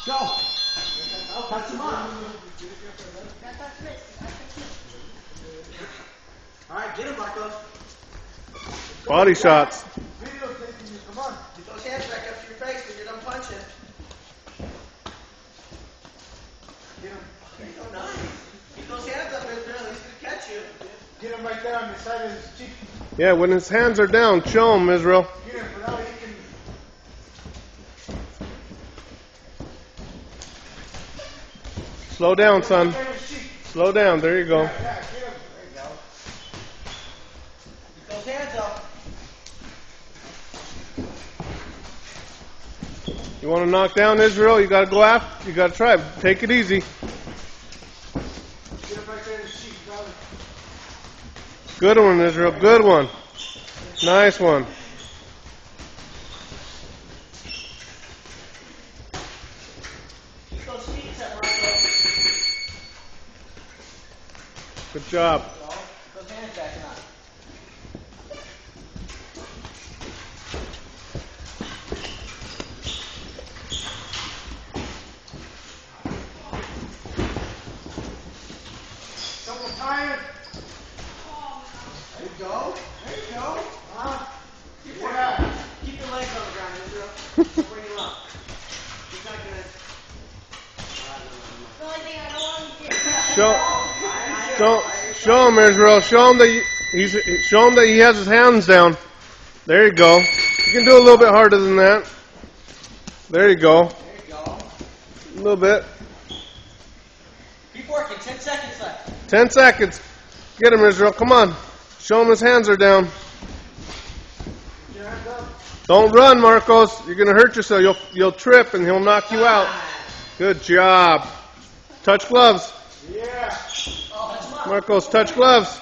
Go. Touch him up. All right, get him, Marcos. Body shots. Come on. Get those hands back up to your face when you're done punching. Get him. There you go, nice. Keep those hands up, Israel. He's going to catch you. Get him right there on the side of his cheek. Yeah, when his hands are down, show him, Israel. Get him, but now he can... Slow down, son. Slow down. There you go. Yeah, get him. There you go. Get those hands up. You want to knock down Israel? You got to go after. You got to try. Take it easy. Get him right there in his cheek, brother. Good one, Israel. Good one. Nice one. Keep those feet set, Marcos. Good job. Those hands back on. Someone tired? There you go. There you go. Keep your legs on the ground, Israel. Bring him up. He's not gonna. The only thing I don't want to do. Show him, Israel. Show him that show him that he has his hands down. There you go. You can do a little bit harder than that. There you go. There you go. A little bit. Keep working. 10 seconds left. 10 seconds. Get him, Israel. Come on. Show him his hands are down. Your hands up. Don't run, Marcos. You're going to hurt yourself. You'll trip and he'll knock you out. Good job. Touch gloves. Yeah. Marcos, touch gloves.